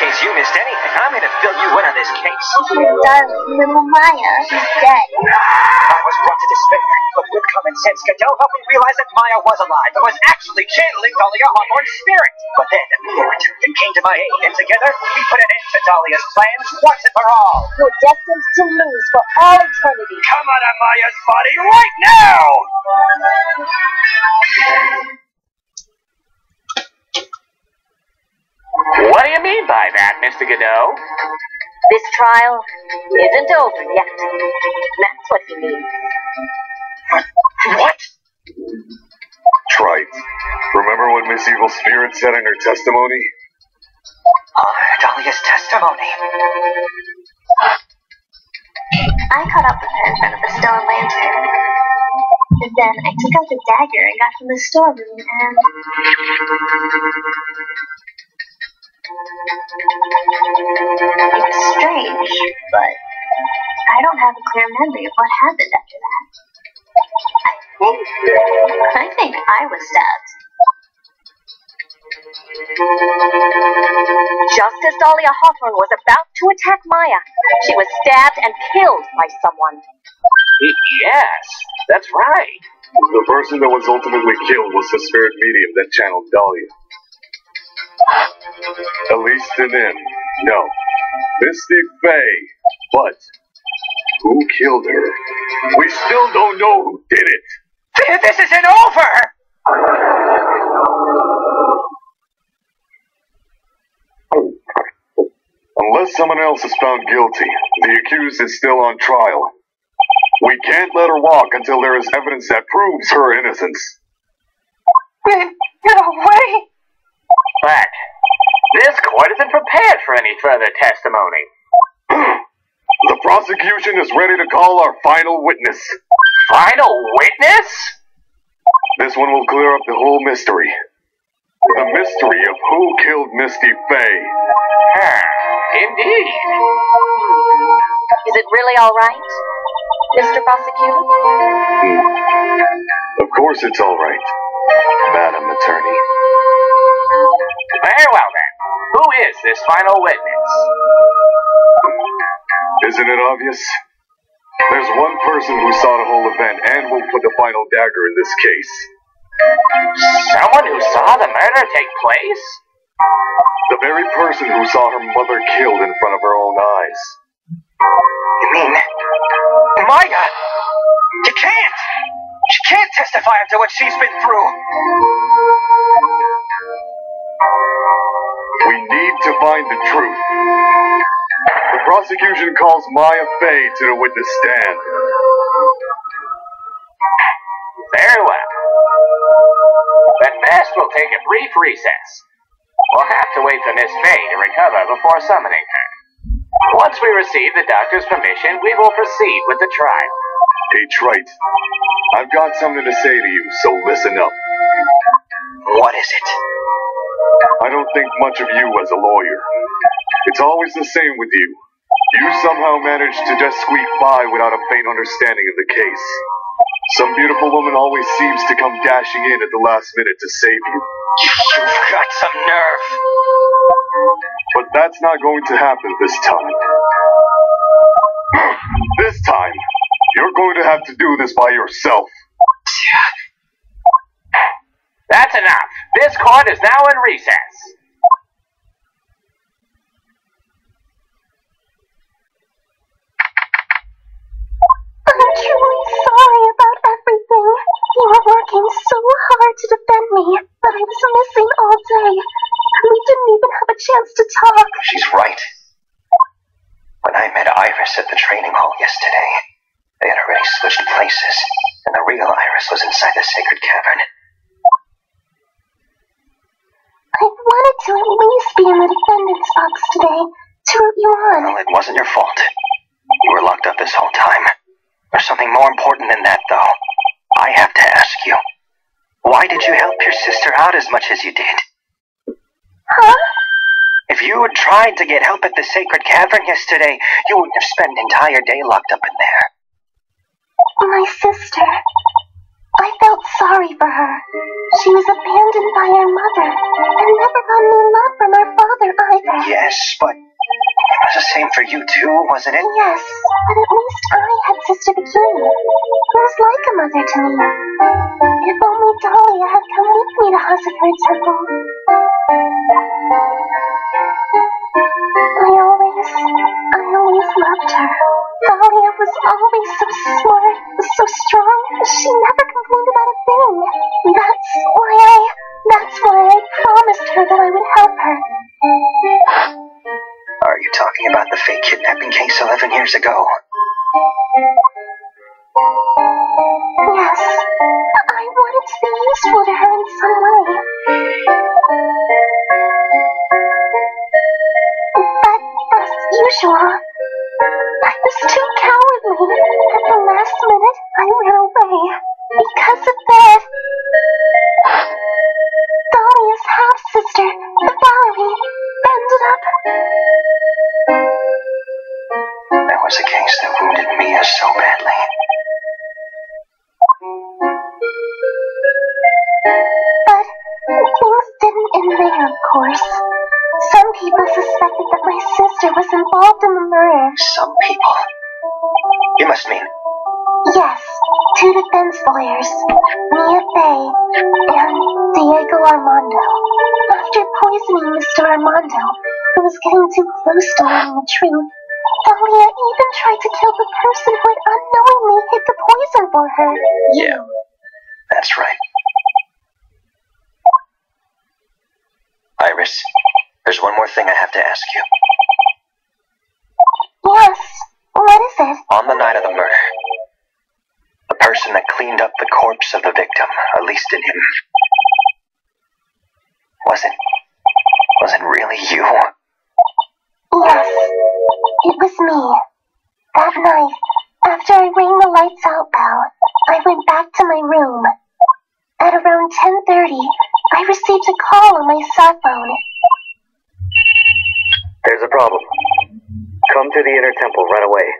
means you missed anything. I'm going to fill you in on this case. Darling, little Maya, she's dead. I was brought to despair, but with common sense, Cadell helped me realize that Maya was alive and was actually channeling Dahlia Hawthorne's spirit. But then, Thornton came to my aid, and together, we put an end to Dahlia's plans once and for all. You're destined to lose for all eternity. Come out of Maya's body right now! What do you mean by that, Mr. Godot? This trial isn't over yet. That's what he means. What? Wright, remember what Miss Evil Spirit said in her testimony? Dahlia's testimony. I caught up with her in front of the stone lantern. And then I took out the dagger I got from the storeroom and... It's strange, but I don't have a clear memory of what happened after that. I think I was stabbed. Just as Dahlia Hawthorne was about to attack Maya, she was stabbed and killed by someone. Yes, that's right. The person that was ultimately killed was the spirit medium that channeled Dahlia. At least in him, no. Misty Faye. But who killed her? We still don't know who did it. This isn't over! Unless someone else is found guilty, the accused is still on trial. We can't let her walk until there is evidence that proves her innocence. No way! But this court isn't prepared for any further testimony. The prosecution is ready to call our final witness. Final witness? This one will clear up the whole mystery. The mystery of who killed Misty Faye. Indeed. Is it really all right, Mr. Prosecutor? Of course it's all right, Madam Attorney. Very well then. Who is this final witness? Isn't it obvious? There's one person who saw the whole event and will put the final dagger in this case. Someone who saw the murder take place? The very person who saw her mother killed in front of her own eyes. You mean... Maya! You can't! She can't testify after what she's been through! We need to find the truth. The prosecution calls Maya Faye to the witness stand. Very well. At best, we'll take a brief recess. We'll have to wait for Miss Faye to recover before summoning her. Once we receive the doctor's permission, we will proceed with the trial. Hey, Wright, I've got something to say to you, so listen up. What is it? I don't think much of you as a lawyer. It's always the same with you. You somehow manage to just squeak by without a faint understanding of the case. Some beautiful woman always seems to come dashing in at the last minute to save you. You've got some nerve. But that's not going to happen this time. This time, you're going to have to do this by yourself. That's enough. This court is now in recess. I'm truly sorry about everything. You were working so hard to defend me, but I was missing all day. We didn't even have a chance to talk. She's right. When I met Iris at the training hall yesterday, they had already switched places, and the real Iris was inside the sacred cavern. I wanted to at least be in the defendant's box today to root you on. Well, it wasn't your fault. You were locked up this whole time. There's something more important than that, though. I have to ask you. Why did you help your sister out as much as you did? Huh? If you had tried to get help at the sacred cavern yesterday, you wouldn't have spent an entire day locked up in there. My sister. I felt sorry for her. She was abandoned by her mother and never got any love from her father either. Yes, but you too, wasn't it? Yes, but at least I had Sister Bikini, who was like a mother to me. If only Dahlia had come with me to Hazakura Temple. I always loved her. Dahlia was always so smart, so strong. She never complained about a thing. That's why I promised her that I would help her. Are you talking about the fake kidnapping case 11 years ago? Yes, I wanted to be useful to her in some way. But as usual, I was too cowardly. At the last minute, I ran away. Because of that, Dahlia's half-sister, Valerie, ended up... That was a case that wounded Mia so badly. But things didn't end there, of course. Some people suspected that my sister was involved in the murder. Some people? You must mean... Yes, 2 defense lawyers, Mia Fey and Diego Armando. After poisoning Mr. Armando, who was getting too close to learning the truth, Dahlia even tried to kill the person who had unknowingly hid the poison for her. Yeah, that's right. Iris, there's one more thing I have to ask you. Yes, what is it? On the night of the murder, the person that cleaned up the corpse of the victim, at least in him, was it really you? Yes, it was me. That night, after I rang the lights out bell, I went back to my room. At around 10:30, I received a call on my cell phone. There's a problem. Come to the inner temple right away.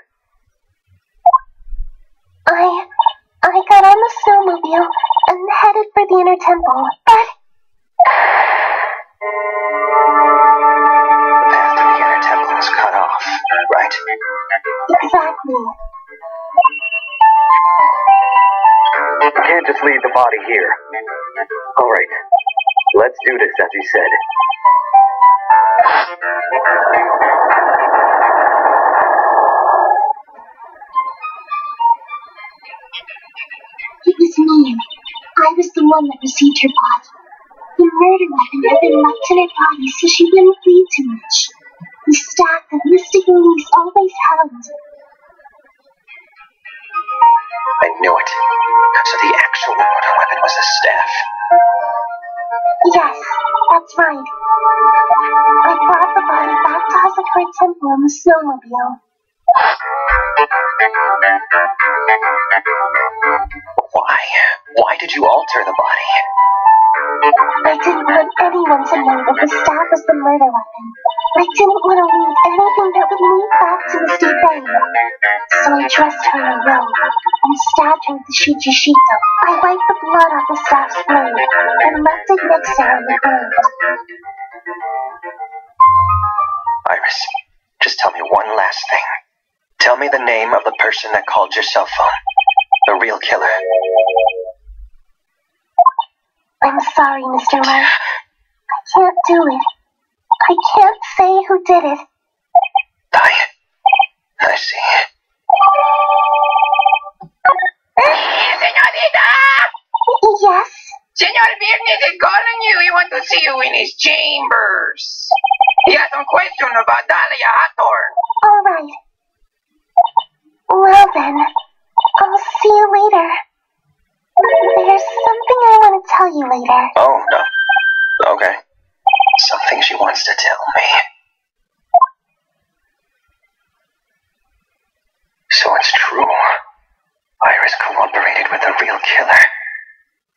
I got on the snowmobile and headed for the inner temple, but... The path to the inner temple was cut off, right? Exactly. You can't just leave the body here. All right, let's do this as you said. It was me. I was the one that received her body. The murder weapon had been left in her body so she wouldn't bleed too much. The staff that Mystic Elise always held. I knew it. So the actual murder weapon was the staff. Yes, that's right. I brought the body back to Hazakura Temple in the snowmobile. Why did you alter the body? I didn't want anyone to know that the staff was the murder weapon. I didn't want to leave anything that would lead back to Misty Fang. So I dressed her in a robe and stabbed her with the Shijishito. I wiped the blood off the staff's blade and left it next to her on the ground. Iris, just tell me one last thing. Tell me the name of the person that called your cell phone. The real killer. I'm sorry, Mr. Wright. I can't do it. I can't say who did it. I see. Señorita! Yes? Senor Viernes is calling you. He wants to see you in his chambers. He has some question about Dahlia Hawthorne. All right. Well then, I'll see you later. There's something I want to tell you later. Oh, no. Okay. Something she wants to tell me. So it's true. Iris cooperated with the real killer.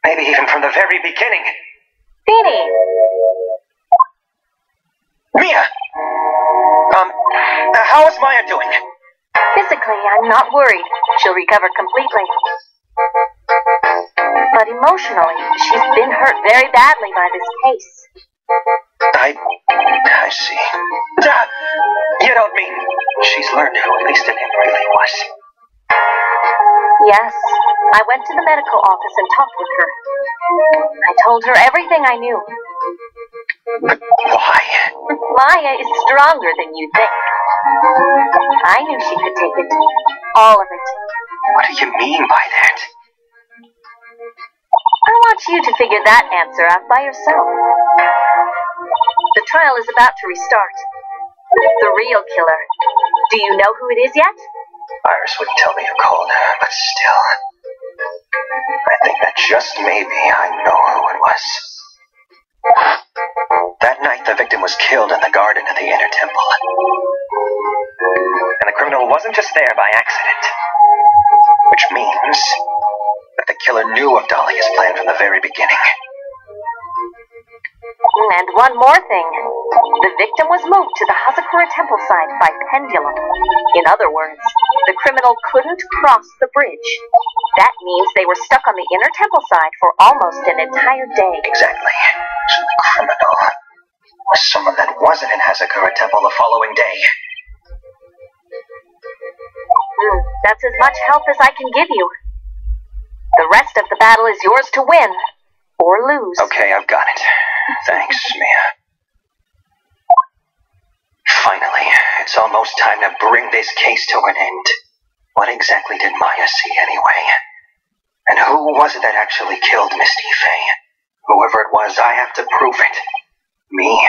Maybe even from the very beginning. Beanie! Mia! How is Maya doing? Physically, I'm not worried. She'll recover completely. But emotionally, she's been hurt very badly by this case. I see. You don't mean she's learned who at least in him really was? Yes, I went to the medical office and talked with her. I told her everything I knew. But why? Maya is stronger than you think. I knew she could take it. All of it. What do you mean by that? I want you to figure that answer out by yourself. The trial is about to restart. The real killer. Do you know who it is yet? Iris wouldn't tell me who called, but still. I think that just maybe I know who it was. That night, the victim was killed in the garden of the inner temple. And the criminal wasn't just there by accident. Which means that the killer knew of Dahlia's plan from the very beginning. And one more thing. The victim was moved to the Hazakura temple site by pendulum. In other words, the criminal couldn't cross the bridge. That means they were stuck on the inner temple side for almost an entire day. Exactly. So the criminal was someone that wasn't in Hazakura temple the following day. That's as much help as I can give you. The rest of the battle is yours to win or lose. Okay, I've got it. Thanks, Mia. Finally, it's almost time to bring this case to an end. What exactly did Maya see anyway? And who was it that actually killed Misty Faye? Whoever it was, I have to prove it. Me,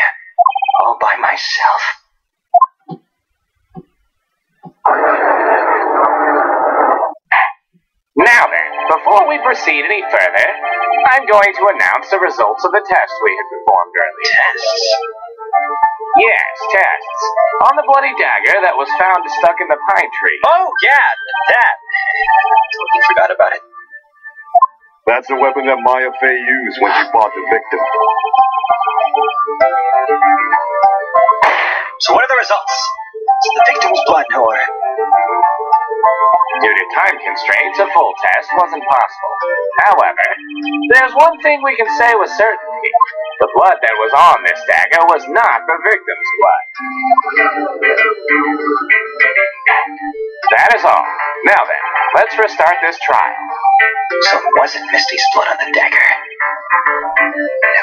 all by myself. Now then, before we proceed any further, I'm going to announce the results of the test we had performed earlier. Tests? Yes, tests. On the bloody dagger that was found stuck in the pine tree. Oh, yeah, that. Totally forgot about it. That's the weapon that Maya Fey used when she fought the victim. So what are the results? Is the victim's blood or... Due to time constraints, a full test wasn't possible. However, there's one thing we can say with certainty. The blood that was on this dagger was not the victim's blood. That is all. Now then, let's restart this trial. So it wasn't Misty's blood on the dagger.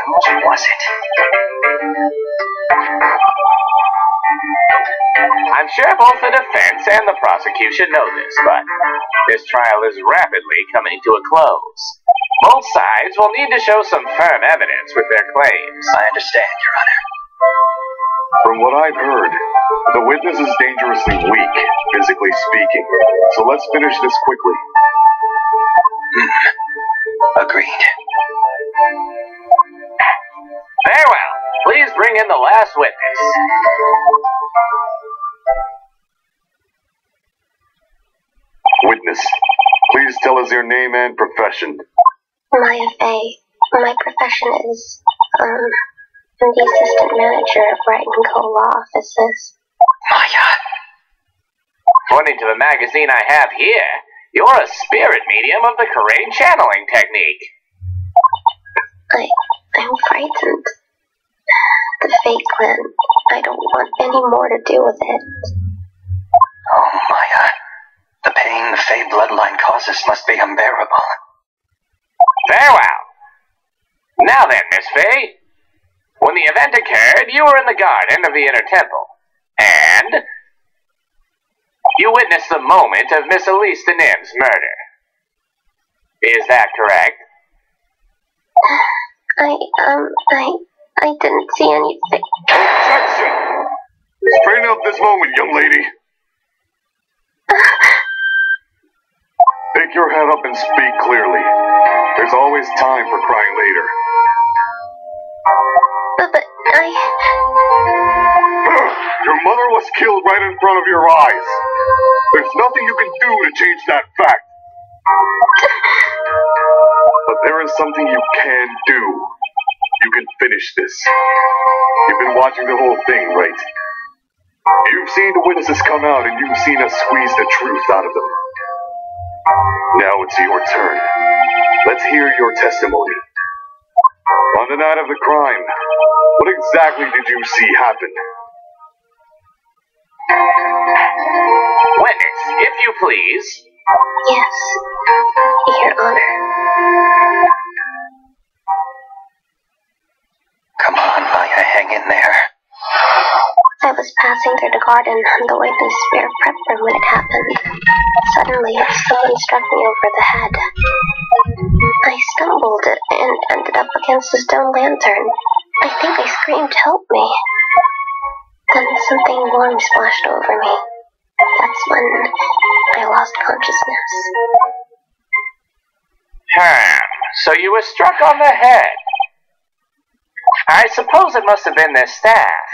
Whose was it? I'm sure both the defense and the prosecution know this, but this trial is rapidly coming to a close. Both sides will need to show some firm evidence with their claims. I understand, Your Honor. From what I've heard, the witness is dangerously weak, physically speaking. So let's finish this quickly. Agreed. Very well. Please bring in the last witness. Witness, please tell us your name and profession. Maya Fey. My profession is, I'm the assistant manager of Wright & Co. law offices. Maya. According to the magazine I have here, you're a spirit medium of the Karain channeling technique. I'm frightened. The Fey clan, I don't want any more to do with it. Oh, Maya. The pain the Fey bloodline causes must be unbearable. Very well. Now then, Miss Fey. When the event occurred, you were in the garden of the inner temple. And you witnessed the moment of Miss Elise Denim's murder. Is that correct? I didn't see anything. Objection! Straighten up this moment, young lady. Pick your head up and speak clearly. There's always time for crying later. But Your mother was killed right in front of your eyes. There's nothing you can do to change that fact. But there is something you can do. You can finish this. You've been watching the whole thing, right? You've seen the witnesses come out and you've seen us squeeze the truth out of them. Now it's your turn. Let's hear your testimony. On the night of the crime, what exactly did you see happen? If you please. Yes, Your Honor. Come on, Maya, hang in there. I was passing through the garden on the way to the spare prep room when it happened. Suddenly, someone struck me over the head. I stumbled and ended up against a stone lantern. I think I screamed, "Help me." Then something warm splashed over me. That's when I lost consciousness. So you were struck on the head. I suppose it must have been their staff.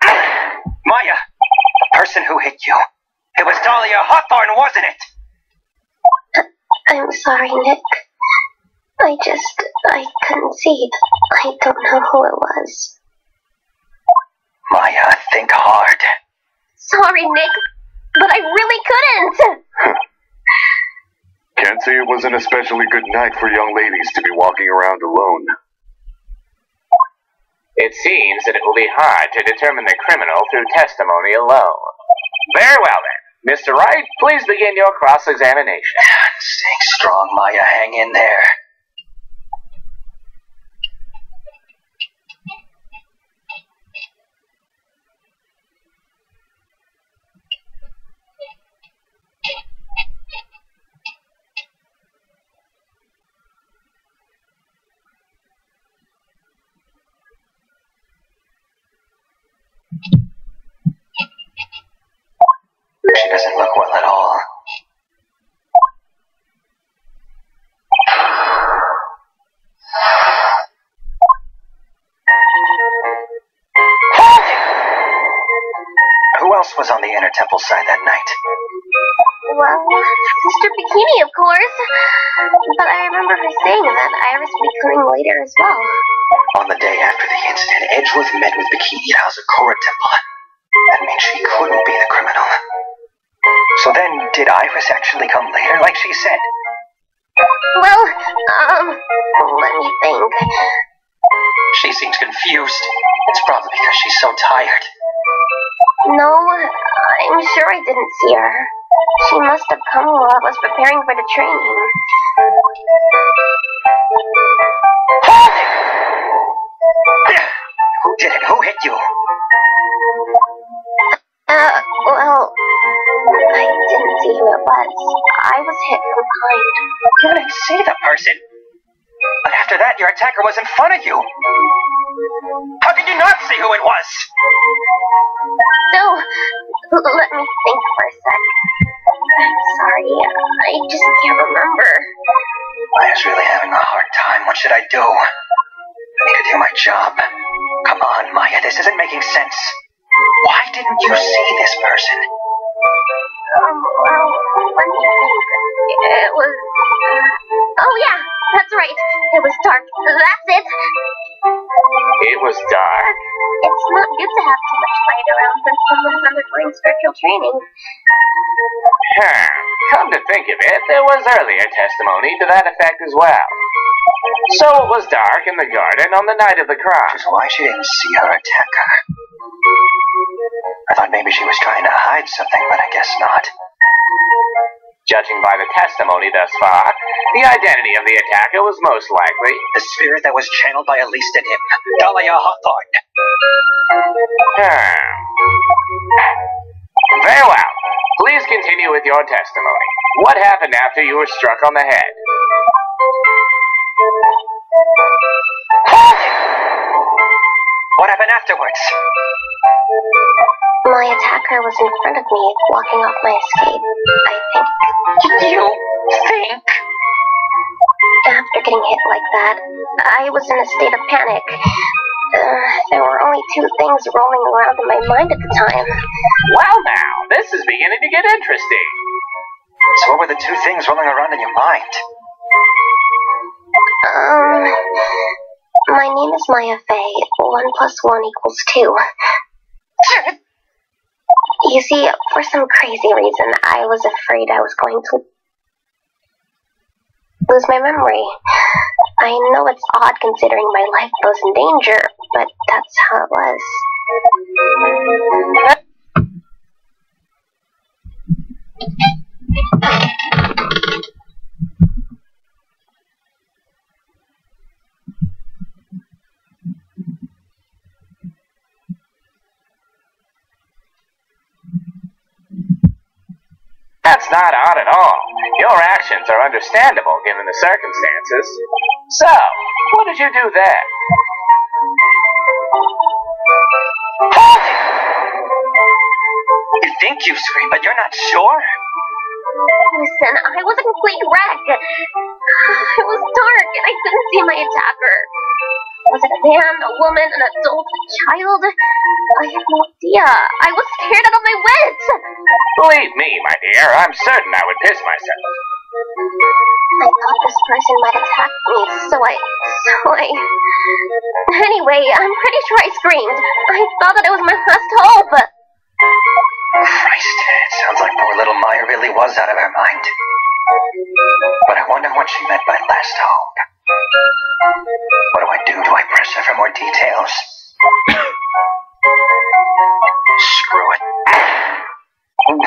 Maya, the person who hit you. It was Dahlia Hawthorne, wasn't it? I'm sorry, Nick. I couldn't see. I don't know who it was. Maya, think hard. Sorry, Nick, but I really couldn't. Can't say it was an especially good night for young ladies to be walking around alone. It seems that it will be hard to determine the criminal through testimony alone. Very well then. Mr. Wright, please begin your cross-examination. Stay strong, Maya. Hang in there. She doesn't look well at all. Who else was on the inner temple side that night? Well, Sister Bikini, of course. But I remember her saying that Iris would be coming later as well. On the day after the incident, Edgeworth met with Bikini at Hazakura Temple. That means she couldn't be the criminal. So then, did Iris actually come later, like she said? Well, let me think. She seems confused. It's probably because she's so tired. No, I'm sure I didn't see her. She must have come while I was preparing for the training. Who did it? Who hit you? Well, I didn't see who it was. I was hit from behind. You didn't see the person. But after that, your attacker was in front of you. How could you not see who it was? No, let me think for a sec. I'm sorry, I just can't remember. I was really having a hard time. What should I do? I need to do my job. Come on, Maya, this isn't making sense. Why didn't you see this person? Well, let me think. It was... Oh, yeah, that's right. It was dark. That's it. It was dark? It's not good to have too much light around when someone's undergoing spiritual training. Come to think of it, there was earlier testimony to that effect as well. So it was dark in the garden on the night of the crime. Which is why she didn't see her attacker. I thought maybe she was trying to hide something, but I guess not. Judging by the testimony thus far, the identity of the attacker was most likely the spirit that was channeled by Elise and him, Dahlia Hawthorne. Very well. Please continue with your testimony. What happened after you were struck on the head? What happened afterwards? My attacker was in front of me, blocking off my escape, I think. You think? After getting hit like that, I was in a state of panic. There were only two things rolling around in my mind at the time. Well now, this is beginning to get interesting. So what were the two things rolling around in your mind? My name is Maya Fey. 1 + 1 = 2. You see, for some crazy reason, I was afraid I was going to lose my memory. I know it's odd considering my life was in danger, but that's how it was. That's not odd at all. Your actions are understandable given the circumstances. So, what did you do then? Hold it! You think you screamed, but you're not sure? Listen, I was a complete wreck. It was dark and I couldn't see my attacker. Was it a man, a woman, an adult, a child? I have no idea. I was scared out of my wits. Believe me, my dear, I'm certain I would piss myself. I thought this person might attack me, so I... Anyway, I'm pretty sure I screamed. I thought that it was my last hope. Christ, it sounds like poor little Maya really was out of her mind. But I wonder what she meant by last hope. What do I do? Do I press her for more details? Screw it.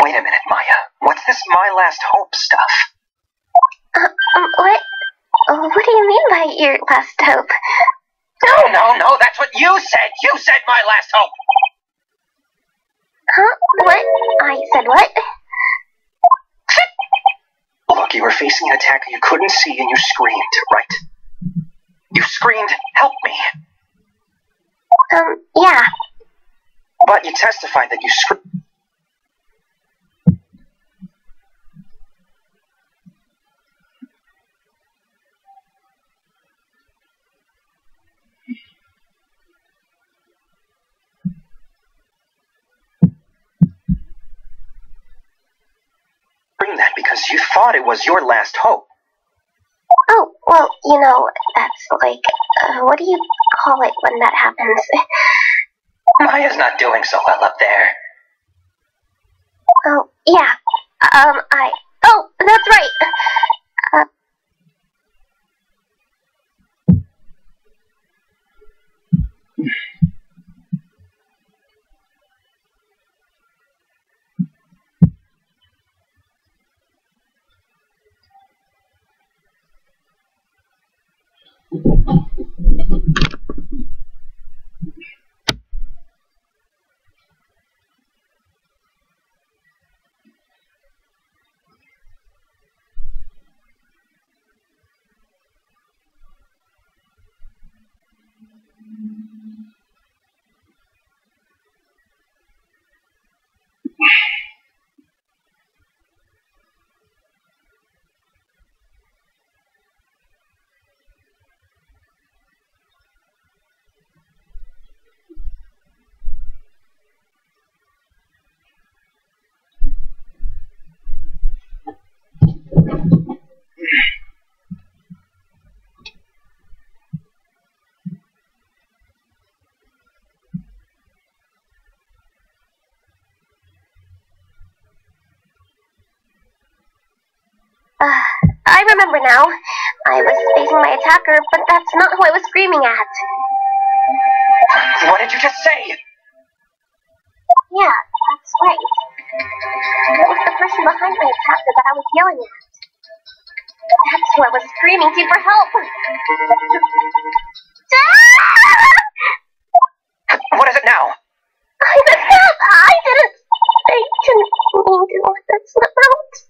Wait a minute, Maya. What's this my last hope stuff? What? What do you mean by your last hope? No, that's what you said. You said my last hope. Huh? What? I said what? Look, you were facing an attacker you couldn't see and you screamed, right? You screamed, help me. Yeah. But you testified that you screamed. That because you thought it was your last hope. Oh, well, that's like, what do you call it when that happens? Maya's not doing so well up there. Oh, yeah. Oh, that's right. I remember now. I was facing my attacker, but that's not who I was screaming at. What did you just say? Yeah, that's right. It was the person behind my attacker that I was yelling at. That's who I was screaming to for help. What is it now? I didn't mean to let that slip out.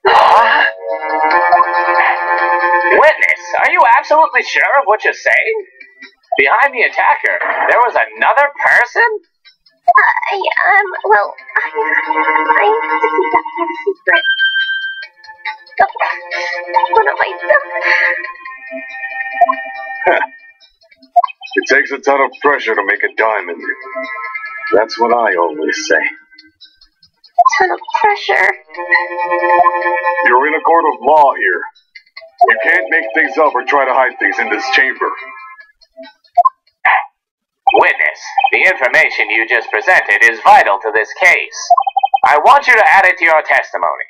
Huh? Witness, are you absolutely sure of what you're saying? Behind the attacker, there was another person? Well, I have to keep that part a secret. What have I done? It takes a ton of pressure to make a diamond. That's what I always say. Ton of pressure. You're in a court of law here. You can't make things up or try to hide things in this chamber. Witness, the information you just presented is vital to this case. I want you to add it to your testimony.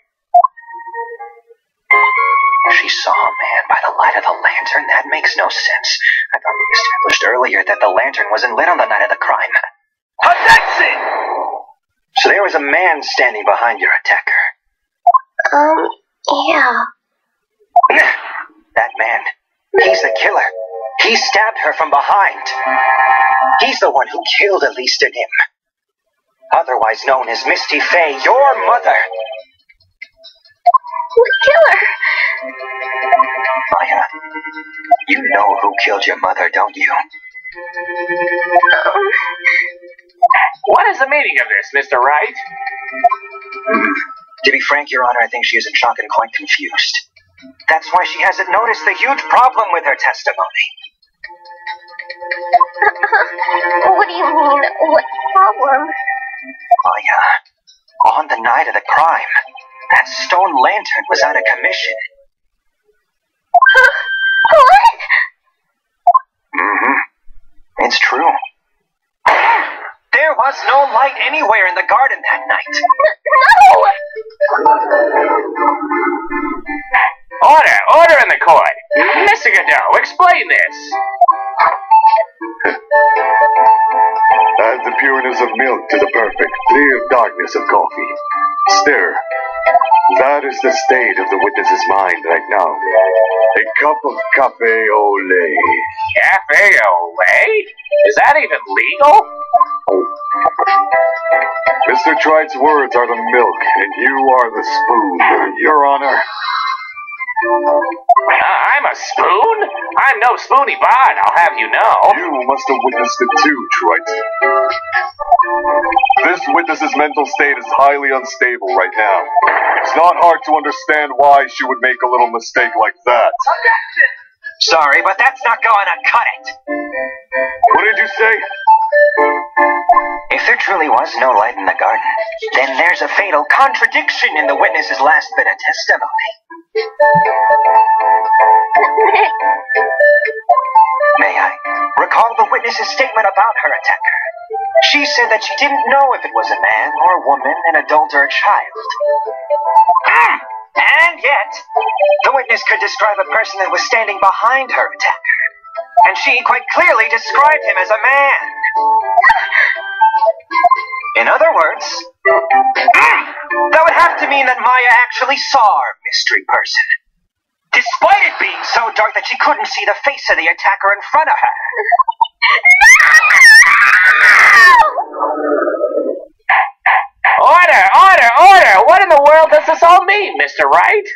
She saw a man by the light of the lantern? That makes no sense. I thought we established earlier that the lantern wasn't lit on the night of the crime. Objection! So there was a man standing behind your attacker. Yeah. That man. He's the killer. He stabbed her from behind. He's the one who killed Elise and him. Otherwise known as Misty Fey, your mother. What killer? Maya, you know who killed your mother, don't you? What is the meaning of this, Mr. Wright? To be frank, Your Honor, I think she is in shock and quite confused. That's why she hasn't noticed the huge problem with her testimony. What do you mean? What problem? Maya, on the night of the crime, that stone lantern was out of commission. What? It's true. There was no light anywhere in the garden that night. No! Order! Order in the court! Mr. Godot, explain this! Add the pureness of milk to the perfect, clear darkness of coffee. Stir. That is the state of the witness's mind right now. A cup of cafe au lait. Cafe au lait? Is that even legal? Mr. Tright's words are the milk, and you are the spoon, Your Honor. I'm a spoon? I'm no spoony bard, I'll have you know. You must have witnessed it too, Tright. This witness's mental state is highly unstable right now. It's not hard to understand why she would make a little mistake like that. Objection! Sorry, but that's not going to cut it. What did you say? If there truly was no light in the garden, then there's a fatal contradiction in the witness's last bit of testimony. Nick, May I recall the witness's statement about her attacker? She said that she didn't know if it was a man or a woman, an adult or a child. And yet, the witness could describe a person that was standing behind her attacker. And she quite clearly described him as a man. In other words, that would have to mean that Maya actually saw our mystery person, despite it being so dark that she couldn't see the face of the attacker in front of her. Order! Order! Order! What in the world does this all mean, Mr. Wright?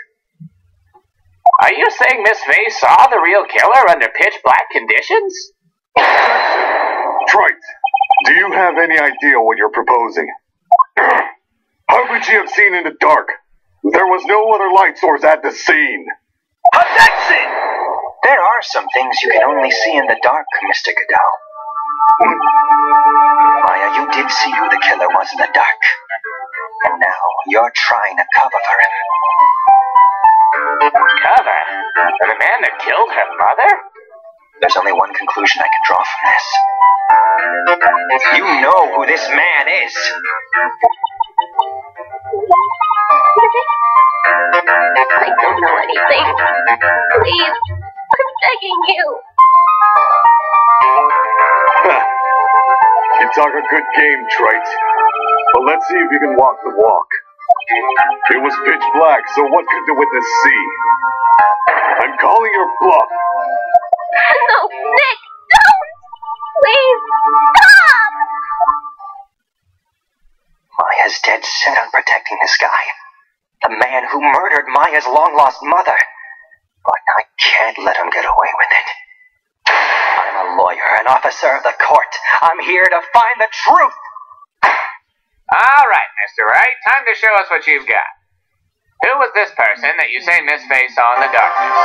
Are you saying Miss Faye saw the real killer under pitch black conditions? Trite, do you have any idea what you're proposing? How could she have seen in the dark? There was no other light source at the scene. Objection! There are some things you can only see in the dark, Mr. Godot. Maya, you did see who the killer was in the dark. And now you're trying to cover for him. Cover? For the man that killed her mother? There's only one conclusion I can draw from this. You know who this man is. I don't know anything. Please, I'm begging you. You talk a good game, Trite. But let's see if you can walk the walk. It was pitch black, so what could the witness see? I'm calling your bluff. No, Nick, don't! Please, stop! Maya's dead set on protecting this guy. The man who murdered Maya's long-lost mother. But I can't let him get away with it. I'm a lawyer, an officer of the court. I'm here to find the truth. All right, Mr. Wright, time to show us what you've got. Who was this person that you say Miss Faye saw in the darkness?